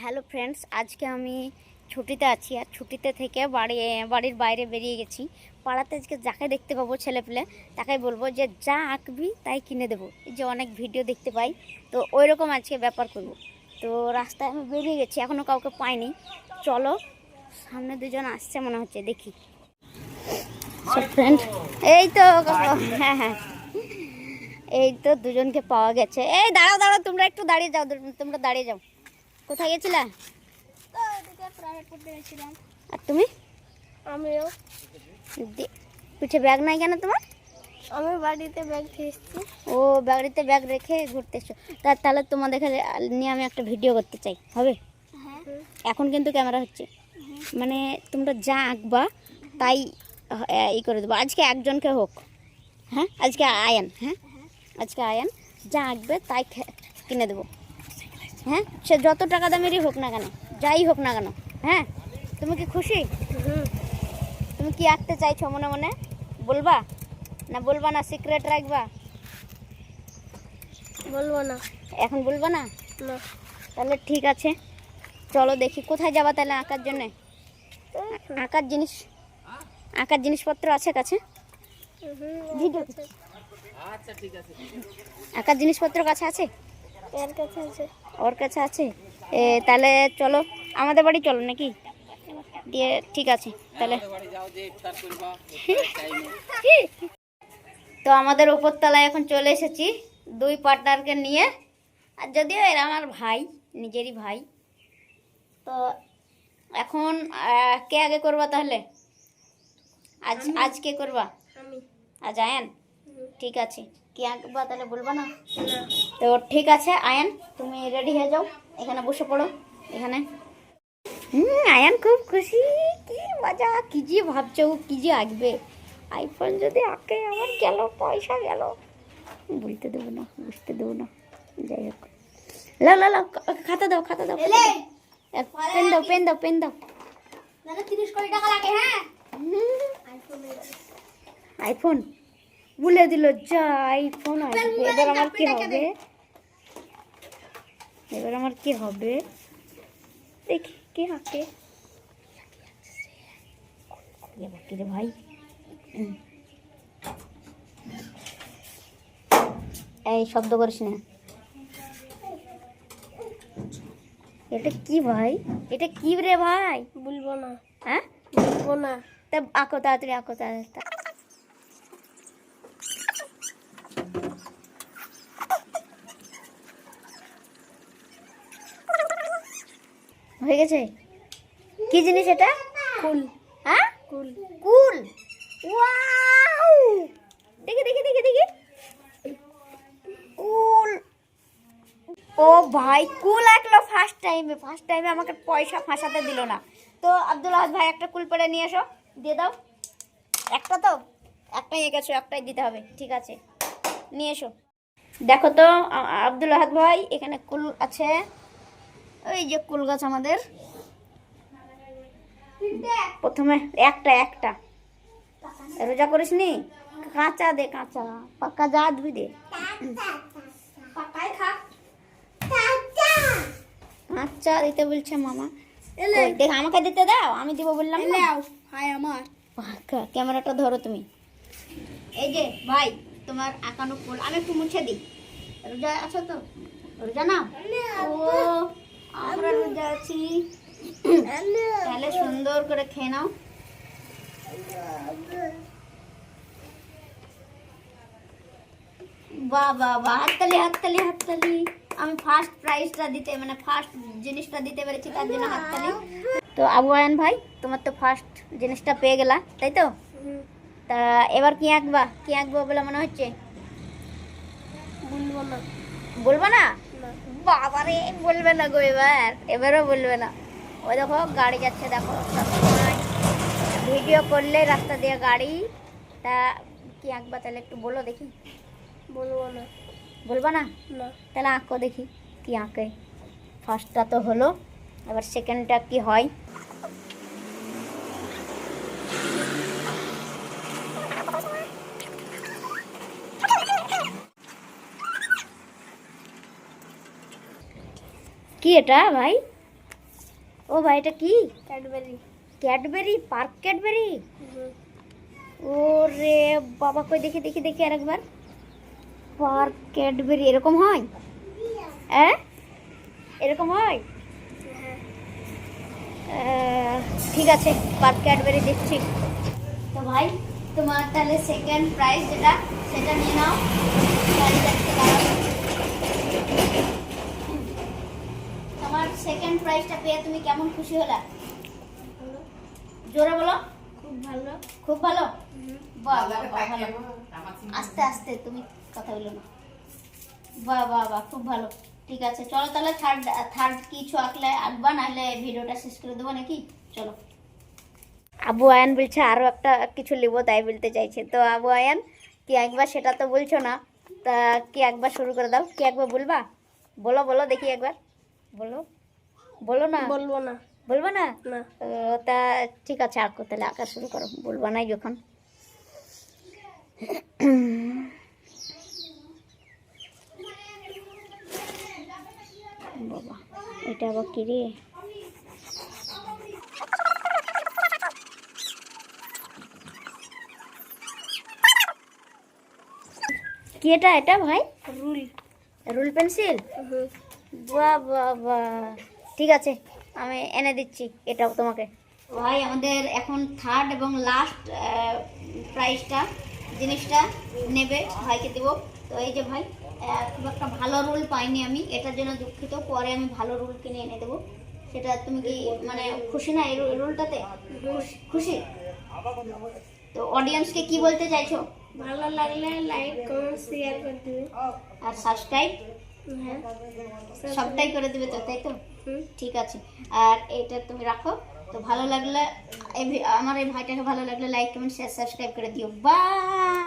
Hello friends, আজকে আমি ছুটিতে আছি আর ছুটিতে থেকে বাড়ির বাইরে বেরিয়ে গেছি। পাড়াতে আজকে যাকে দেখতে পাবো ছেলেপেলে তাকেই বলবো যে যা আঁকবি তাই কিনে দেবো। এই যে অনেক ভিডিও দেখতে পাই, তো ওই রকম আজকে ব্যাপার করব। তো রাস্তায় আমি বেরিয়ে গেছি, এখনও কাউকে পাইনি। চলো, সামনে দুজন আসছে মনে হচ্ছে, দেখি। ফ্রেন্ড, এই তো, হ্যাঁ হ্যাঁ, এই তো দুজনকে পাওয়া গেছে। এই দাঁড়াও দাঁড়াও, তোমরা একটু দাঁড়িয়ে যাও, তোমরা দাঁড়িয়ে যাও। কোথায় গেছিলা? আর তুমি? আমিও। পিঠে ব্যাগ নাই কেন তোমার? আমি বাড়িতে ব্যাগ এসেছি। ও, বাড়িতে ব্যাগ রেখে ঘুরতে এসছো। তাহলে তোমাদের নিয়ে আমি একটা ভিডিও করতে চাই, হবে? হ্যাঁ। এখন কিন্তু ক্যামেরা হচ্ছে, মানে তোমরা যা আঁকবা তাই ই করে দেবো। আজকে একজনকে হোক, হ্যাঁ, আজকে আয়ান, হ্যাঁ আজকে আয়ান যা আঁকবে তাই কিনে দেবো। হ্যাঁ, সে যত টাকা দামেরই হোক না কেন, যাই হোক না কেন। হ্যাঁ, তুমি কি খুশি? তুমি কি আঁকতে চাইছো মনে মনে? বলবা না বলবা না, সিক্রেট রাখবা? বলবো না। এখন বলবা না? না। তাহলে ঠিক আছে, চলো দেখি কোথায় যাবা তাহলে আঁকার জন্যে। আঁকার জিনিসপত্র আছে কাছে? আচ্ছা ঠিক আছে। আঁকার জিনিসপত্র কাছে আছে? এর কাছে আছে। ওর কাছে আছে? তাহলে চলো আমাদের বাড়ি চলো নাকি? দিয়ে ঠিক আছে তাহলে। তো আমাদের উপরতলায় এখন চলে এসেছি দুই পার্টনারকে নিয়ে। আর যদিও এরা আমার ভাই, নিজেরই ভাই। তো এখন কে আগে করবা তাহলে? আজ কে করবা? আমি। আজ আয়ান? ঠিক আছে, কি আঁকবা তাহলে বলবা না? না। তো ঠিক আছে আয়ান, তুমি রেডি হয়ে যাও, এখানে বসে পড়ো এখানে। আয়ান খুব খুশি, কি মজা, কি যে ভাবছো, কি যে আঁকবে। আইফোন যদি আঁকে আমার গেল, পয়সা গেল। বলতে দেবো না, বুঝতে দেবো না, যাই হোক। লা খাতা দাও, খাতা দাও, পেন দাও, পেন দাও, পেন দাও। 30 কোটি টাকা লাগে। হ্যাঁ, আইফোন বলে দিল, যা আইফোন আসবে। এবার আমার কি হবে? এবার আমার কি হবে দেখি, কে আঁকে। রে ভাই, এই শব্দ করিস না। এটা কি ভাই? এটা কি রে ভাই? বলবো না। হ্যাঁ, বলবো না। তা আঁকো তাড়াতাড়ি, আঁকো তাড়াতাড়ি। হয়ে গেছে? কি জিনিস এটা? কুল। হ্যাঁ, কুল। কুল। ওয়াও, দেখি দেখি দেখি দেখি, কুল। ও ভাই, কুল আঁকলো ফার্স্ট টাইমে আমাকে পয়সা ফাঁসাতে দিল না। তো আব্দুল আহাদ ভাই, একটা কুল পেড়ে নিয়ে এসো, দিয়ে দাও। একটা তো, একটাই এঁকেছো, একটাই দিতে হবে, ঠিক আছে, নিয়ে এসো। দেখো তো আব্দুল আহাদ ভাই, এখানে কুল আছে। ওই যে কুল গাছ আমাদের। প্রথমে একটা রোজা করিস নি? কাঁচা দে, কাঁচা, পাকা যা ধুই দে। কাঁচা দিতে বলছে মামা। দেখ, আমাকে দিতে দাও, আমি দিব বললাম না। হাই আমার ক্যামেরাটা ধরো তুমি। এই যে ভাই, তোমার আঁকানো ফুল আমি একটু মুছে দিই। রোজা আছো তো? রোজা না? ও, আমরা রোজা আছি। তাহলে সুন্দর করে খেয়ে নাও। বাহ বাহ বাহ, হাততালি হাততালি হাততালি। আমি ফার্স্ট প্রাইজটা দিতে, মানে ফার্স্ট জিনিসটা দিতে পেরেছি, তার জন্য হাততালি। তো আবু আয়ান ভাই, তোমার তো ফার্স্ট জিনিসটা পেয়ে গেলা, তাই তো? তা এবার কি আঁকবো বলে মনে হচ্ছে? বলবো না। বলবো না? বাবারে, বলবে না গো, এবারও বলবে না। ওই দেখো গাড়ি যাচ্ছে, দেখো সবসময় ভিডিও করলে রাস্তা দিয়ে গাড়ি। তা কি আঁকবা তাহলে একটু বলো দেখি। বলবো না। বলবা না? না। তাহলে আঁকো দেখি কি আঁকে। ফার্স্টটা তো হলো, এবার সেকেন্ডটা কি হয়। কি এটা ভাই? ও ভাই এটা কি? ক্যাডবেরি। Cadbury, park Cadbury. ওরে বাবা, কই দেখি দেখি দেখি আরেকবার। পার্ক ক্যাডবেরি এরকম হয়? হ্যাঁ এরকম হয়? ঠিক আছে, পার্ক ক্যাডবেরি দেখছি। তো ভাই তোমার তাহলে সেকেন্ড প্রাইজ যেটা সেটা নিয়ে নাও। তোমার সেকেন্ড প্রাইজটা পেয়ে তুমি কেমন খুশি হলা? জোরে বলো। খুব ভালো। খুব ভালো। বাহ বাহ বাহ, ভালো। আস্তে আস্তে, তুমি কথা বলো না। বাহ বাহ বাহ, খুব ভালো। ঠিক আছে চলো তাহলে থার্ড কিছু আঁকবা, নাহলে ভিডিওটা শেষ করে দেবো নাকি? চলো। আবু আয়ান বলছে আরো একটা কিছু লিবো, তাই বলতে চাইছে। তো আবু আয়ান কি একবার, সেটা তো বলছো না, তা কি একবার শুরু করে দাও। কি একবার বলবা? বলো বলো দেখি একবার বলো। বলো না। বলবো না। বলবো না? না। তা ঠিক আছে, আঁকো তাহলে, আঁকা শুরু করো। বলবা না যখন। বাবা এটা আবার কি রে? কি এটা? এটা ভাই রুল। Rule pencil. বাহ বাহ বাহ, ঠিক আছে আমি এনে দিচ্ছি এটাও তোমাকে। ভাই আমাদের এখন থার্ড এবং লাস্ট প্রাইজটা, জিনিসটা নেবে, ভাইকে দেবো। তো এই যে ভাই, খুব একটা ভালো রুল পাইনি আমি, এটার জন্য দুঃখিত। পরে আমি ভালো রুল কিনে এনে দেবো। সেটা তুমি কি মানে খুশি না এই রুলটাতে? খুশি? তো অডিয়েন্সকে কি বলতে চাইছো? ভালো লাগলে লাইক কমেন্ট শেয়ার করে দিবে। আর সাবস্ক্রাইব হ্যাঁ। সবটাই করে দিবে তো, তাই তো? ঠিক আছে। আর এটা তুমি রাখো। তো ভালো লাগলে আমার এই ভাইটাকে ভালো লাগলে লাইক কমেন্ট শেয়ার সাবস্ক্রাইব করে দিও। বাই।